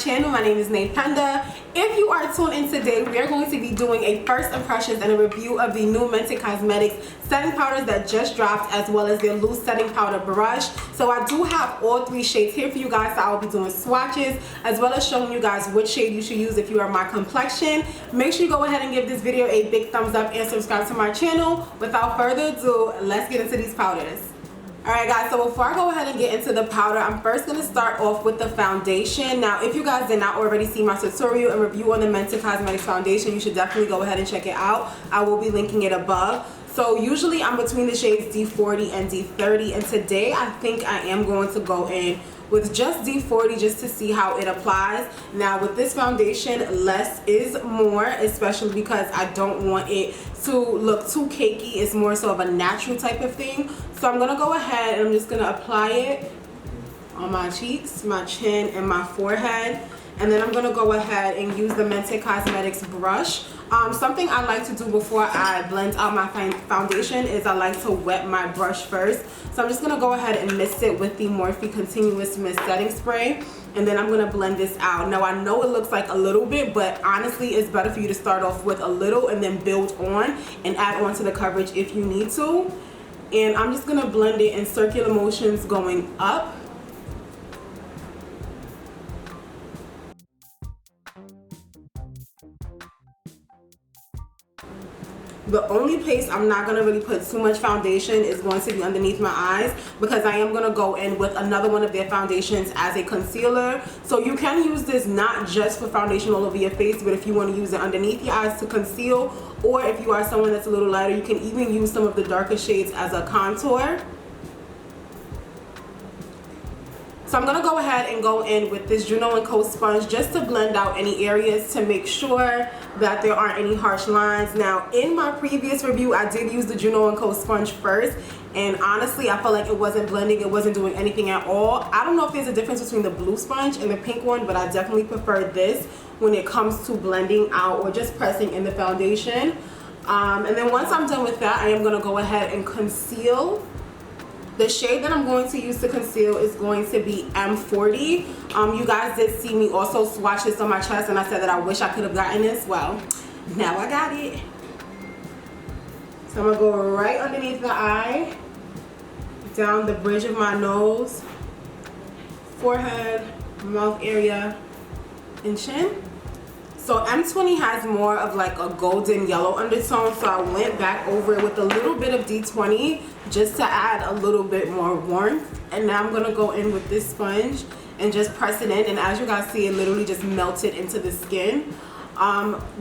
channel. My name is Ndeye10. If you are tuned in today, we are going to be doing a first impressions and a review of the new Mented Cosmetics setting powders that just dropped, as well as their loose setting powder brush. So I do have all three shades here for you guys. So I will be doing swatches as well as showing you guys which shade you should use if you are my complexion. Make sure you go ahead and give this video a big thumbs up and subscribe to my channel. Without further ado, let's get into these powders. Alright guys, so before I go ahead and get into the powder, I'm first going to start off with the foundation. Now, if you guys did not already see my tutorial and review on the Mented Cosmetics foundation, you should definitely go ahead and check it out. I will be linking it above. So usually I'm between the shades D40 and D30, and today I think I am going to go in with just D40 just to see how it applies. Now with this foundation, less is more, especially because I don't want it to look too cakey. It's more so of a natural type of thing. So I'm gonna go ahead and I'm just gonna apply it on my cheeks, my chin, and my forehead. And then I'm gonna go ahead and use the Mented Cosmetics brush. Something I like to do before I blend out my foundation is I like to wet my brush first. So I'm just gonna go ahead and mist it with the Morphe Continuous Mist Setting Spray. And then I'm gonna blend this out. Now I know it looks like a little bit, but honestly it's better for you to start off with a little and then build on and add on to the coverage if you need to. And I'm just gonna blend it in circular motions going up. The only place I'm not going to really put too much foundation is going to be underneath my eyes, because I am going to go in with another one of their foundations as a concealer. So you can use this not just for foundation all over your face, but if you want to use it underneath your eyes to conceal, or if you are someone that's a little lighter, you can even use some of the darker shades as a contour. So I'm going to go ahead and go in with this Juno & Co sponge just to blend out any areas to make sure that there aren't any harsh lines. Now in my previous review I did use the Juno & Co sponge first, and honestly I felt like it wasn't blending, it wasn't doing anything at all. I don't know if there's a difference between the blue sponge and the pink one, but I definitely prefer this when it comes to blending out or just pressing in the foundation. And then once I'm done with that, I am going to go ahead and conceal. The shade that I'm going to use to conceal is going to be M40. You guys did see me also swatch this on my chest, and I said that I wish I could have gotten this. Well, now I got it. So I'm going to go right underneath the eye, down the bridge of my nose, forehead, mouth area, and chin. So M20 has more of like a golden yellow undertone, so I went back over it with a little bit of D20 just to add a little bit more warmth. And now I'm going to go in with this sponge and just press it in, and as you guys see, it literally just melted into the skin.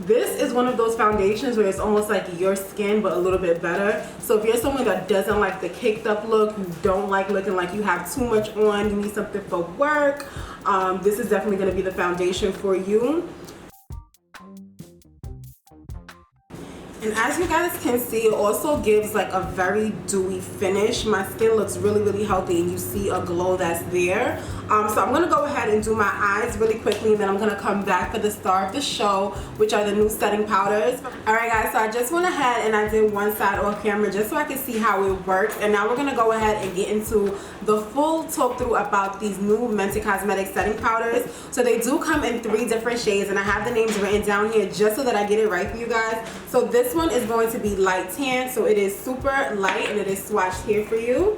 This is one of those foundations where it's almost like your skin but a little bit better. So if you're someone that doesn't like the caked up look, you don't like looking like you have too much on, you need something for work, this is definitely going to be the foundation for you. And as you guys can see, it also gives like a very dewy finish. My skin looks really healthy, and you see a glow that's there. So I'm going to go ahead and do my eyes really quickly, and then I'm going to come back for the star of the show, which are the new setting powders. Alright guys, so I just went ahead and I did one side off camera just so I can see how it works. And now we're going to go ahead and get into the full talk through about these new Mented Cosmetics setting powders. So they do come in 3 different shades, and I have the names written down here just so that I get it right for you guys. So this one is going to be light tan, so it is super light, and it is swatched here for you.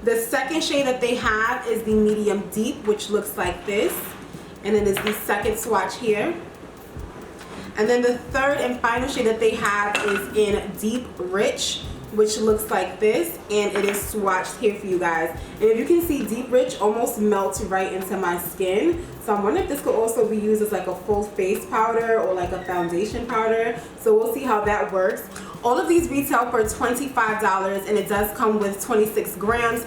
The second shade that they have is the medium deep, which looks like this, and it is the second swatch here. And then the third and final shade that they have is in deep rich, which looks like this, and it is swatched here for you guys. And if you can see, deep rich almost melts right into my skin. So I'm wondering if this could also be used as like a full face powder or like a foundation powder. So we'll see how that works. All of these retail for $25, and it does come with 26 grams.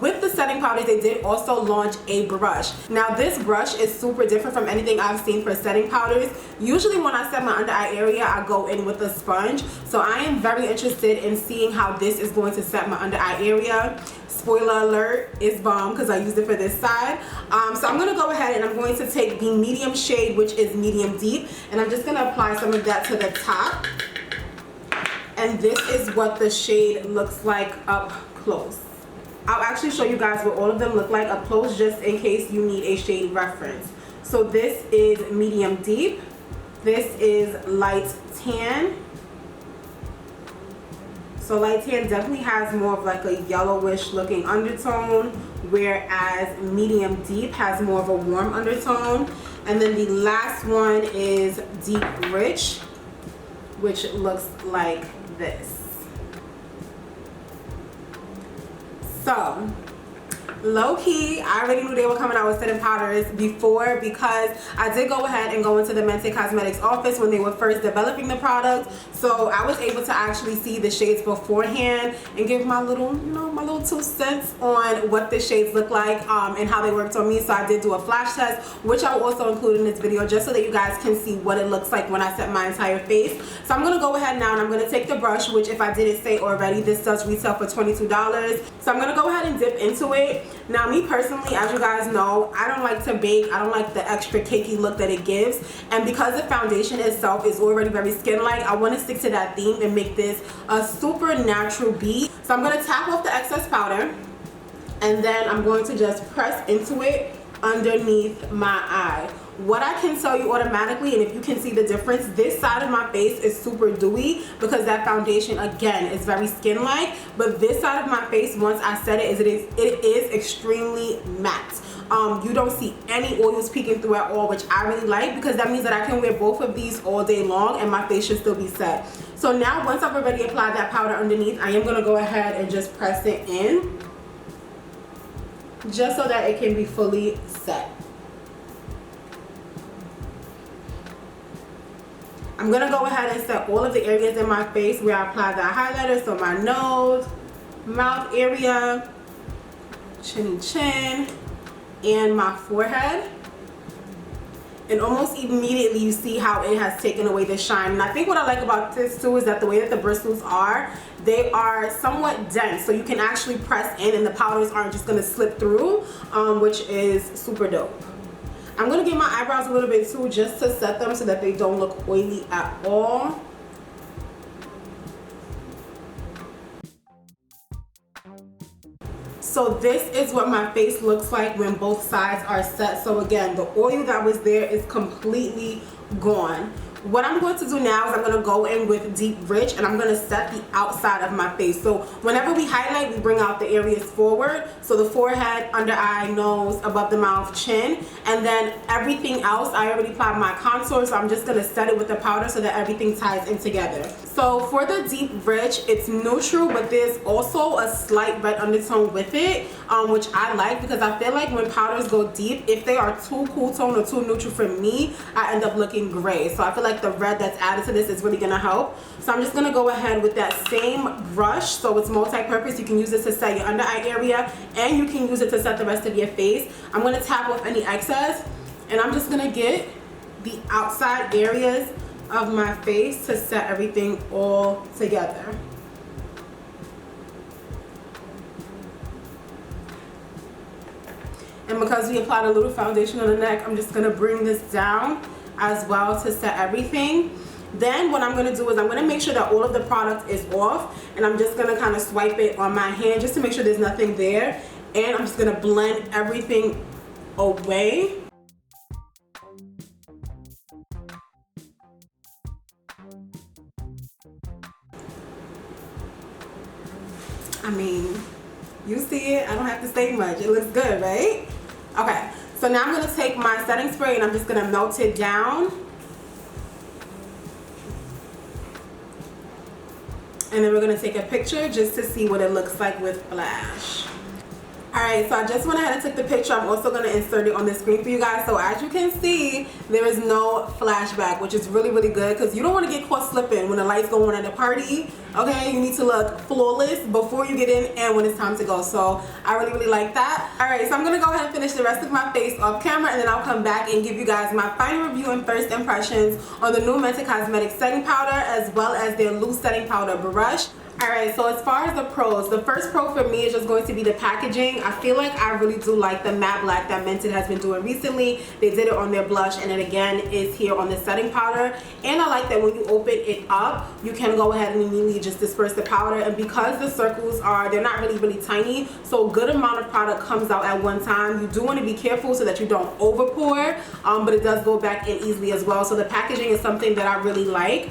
With the setting powders, they did also launch a brush. Now this brush is super different from anything I've seen for setting powders. Usually when I set my under eye area, I go in with a sponge. So I am very interested in seeing how this is going to set my under eye area. Spoiler alert, it's bomb because I used it for this side. So I'm going to go ahead and I'm going to take the medium shade, which is medium deep, and I'm just going to apply some of that to the top. And this is what the shade looks like up close. I'll actually show you guys what all of them look like up close just in case you need a shade reference. So this is medium deep, this is light tan. So light tan definitely has more of like a yellowish looking undertone, whereas medium deep has more of a warm undertone. And then the last one is deep rich, which looks like this. So low-key, I already knew they were coming out with setting powders before, because I did go ahead and go into the Mented Cosmetics office when they were first developing the product. So I was able to actually see the shades beforehand and give my little, you know, my little 2 cents on what the shades look like and how they worked on me. So I did do a flash test, which I will also include in this video just so that you guys can see what it looks like when I set my entire face. So I'm going to go ahead now and I'm going to take the brush, which if I didn't say already, this does retail for $22. So I'm going to go ahead and dip into it. Now me personally, as you guys know, I don't like to bake. I don't like the extra cakey look that it gives, and because the foundation itself is already very skin-like, I want to stick to that theme and make this a super natural beat. So I'm going to tap off the excess powder, and then I'm going to just press into it underneath my eye. What I can tell you automatically, and if you can see the difference, this side of my face is super dewy because that foundation again is very skin-like, but this side of my face, once I set it, it is extremely matte. You don't see any oils peeking through at all, which I really like, because that means that I can wear both of these all day long and my face should still be set. So now once I've already applied that powder underneath, I am going to go ahead and just press it in just so that it can be fully set. I'm going to go ahead and set all of the areas in my face where I apply that highlighter. So my nose, mouth area, chinny chin, and my forehead. And almost immediately you see how it has taken away the shine. And I think what I like about this too is that the way that the bristles are, they are somewhat dense. So you can actually press in and the powders aren't just going to slip through, which is super dope. I'm going to give my eyebrows a little bit too, just to set them so that they don't look oily at all. So this is what my face looks like when both sides are set. So again, the oil that was there is completely gone. What I'm going to do now is I'm going to go in with Deep Rich and I'm going to set the outside of my face. So whenever we highlight, we bring out the areas forward. So the forehead, under eye, nose, above the mouth, chin. And then everything else, I already applied my contour. So I'm just going to set it with the powder so that everything ties in together. So for the Deep Rich, it's neutral, but there's also a slight red undertone with it, which I like because I feel like when powders go deep, if they are too cool tone or too neutral for me, I end up looking gray. So I feel like the red that's added to this is really gonna help. So I'm just gonna go ahead with that same brush. So it's multi-purpose. You can use this to set your under eye area and you can use it to set the rest of your face. I'm gonna tap off any excess and I'm just gonna get the outside areas of my face to set everything all together. And because we applied a little foundation on the neck, I'm just gonna bring this down as well to set everything. Then what I'm going to do is I'm going to make sure that all of the product is off, and I'm just going to kind of swipe it on my hand just to make sure there's nothing there, and I'm just going to blend everything away. I mean, you see it, I don't have to say much. It looks good, right? Okay. So now I'm going to take my setting spray and I'm just going to melt it down. And then we're going to take a picture just to see what it looks like with flash. Alright, so I just went ahead and took the picture. I'm also going to insert it on the screen for you guys. So as you can see, there is no flashback, which is really, really good because you don't want to get caught slipping when the lights go on at the party. Okay, you need to look flawless before you get in and when it's time to go. So I really, really like that. Alright, so I'm going to go ahead and finish the rest of my face off camera and then I'll come back and give you guys my final review and first impressions on the new Mented Cosmetics setting powder as well as their loose setting powder brush. Alright, so as far as the pros, the first pro for me is just going to be the packaging. I feel like I really do like the matte black that Mented has been doing recently. They did it on their blush, and it again is here on the setting powder. And I like that when you open it up, you can go ahead and immediately just disperse the powder. And because the circles they're not really tiny, so a good amount of product comes out at one time. You do want to be careful so that you don't over pour, but it does go back in easily as well. So the packaging is something that I really like.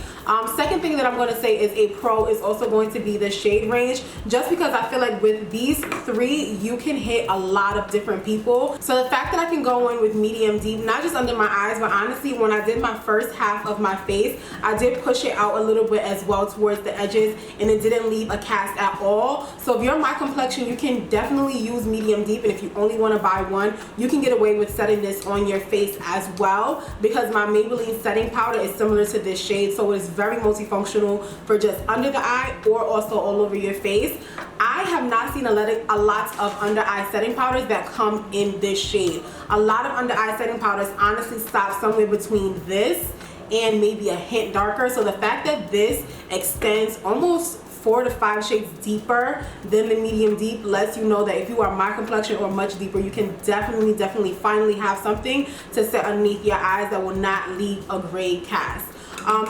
Second thing that I'm going to say is a pro is also going to be the shade range, just because I feel like with these three you can hit a lot of different people. So the fact that I can go in with medium deep, not just under my eyes, but honestly when I did my first half of my face, I did push it out a little bit as well towards the edges, and it didn't leave a cast at all. So if you're my complexion, you can definitely use medium deep, and if you only want to buy one, you can get away with setting this on your face as well, because my Maybelline setting powder is similar to this shade, so it's very multifunctional for just under the eye or also all over your face. I have not seen a lot of under eye setting powders that come in this shade. A lot of under eye setting powders honestly stop somewhere between this and maybe a hint darker. So the fact that this extends almost 4 to 5 shades deeper than the medium deep lets you know that if you are my complexion or much deeper, you can definitely finally have something to set underneath your eyes that will not leave a gray cast.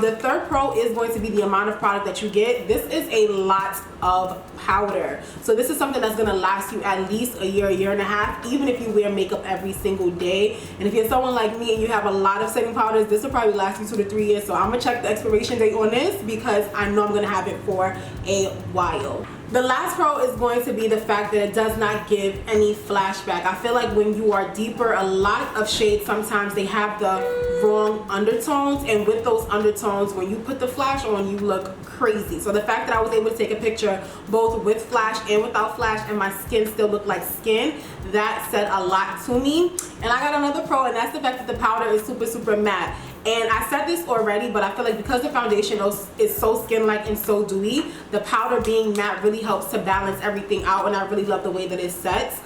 The third pro is going to be the amount of product that you get. This is a lot of powder. So this is something that's going to last you at least a year and a half, even if you wear makeup every single day. And if you're someone like me and you have a lot of setting powders, this will probably last you 2 to 3 years. So I'm going to check the expiration date on this because I know I'm going to have it for a while. The last pro is going to be the fact that it does not give any flashback. I feel like when you are deeper, a lot of shades sometimes they have the wrong undertones, and with those undertones, when you put the flash on, you look crazy. So the fact that I was able to take a picture both with flash and without flash and my skin still looked like skin, that said a lot to me. And I got another pro, and that's the fact that the powder is super matte. And I said this already, but I feel like because the foundation is so skin-like and so dewy, the powder being matte really helps to balance everything out, and I really love the way that it sets.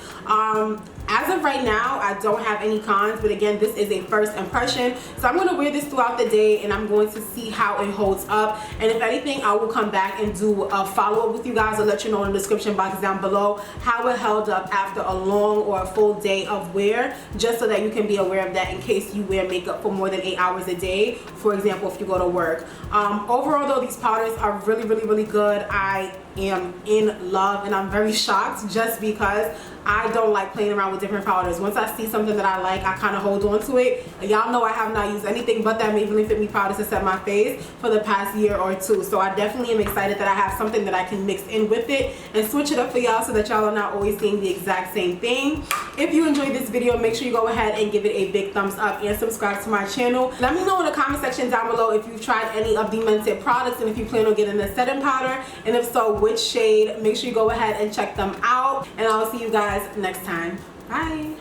As of right now, I don't have any cons, but again, this is a first impression. So I'm going to wear this throughout the day, and I'm going to see how it holds up. And if anything, I will come back and do a follow-up with you guys. I'll let you know in the description box down below how it held up after a long or a full day of wear, just so that you can be aware of that in case you wear makeup for more than 8 hours a day. For example, if you go to work. Overall, though, these powders are really good. I am in love, and I'm very shocked just because I don't like playing around with different powders. Once I see something that I like, I kind of hold on to it. Y'all know I have not used anything but that Maybelline Fit Me powder to set my face for the past year or two. So I definitely am excited that I have something that I can mix in with it and switch it up for y'all so that y'all are not always seeing the exact same thing. If you enjoyed this video, make sure you go ahead and give it a big thumbs up and subscribe to my channel. Let me know in the comment section down below if you've tried any of the Mented products and if you plan on getting the setting powder, and if so, which shade. Make sure you go ahead and check them out, and I'll see you guys next time. Bye.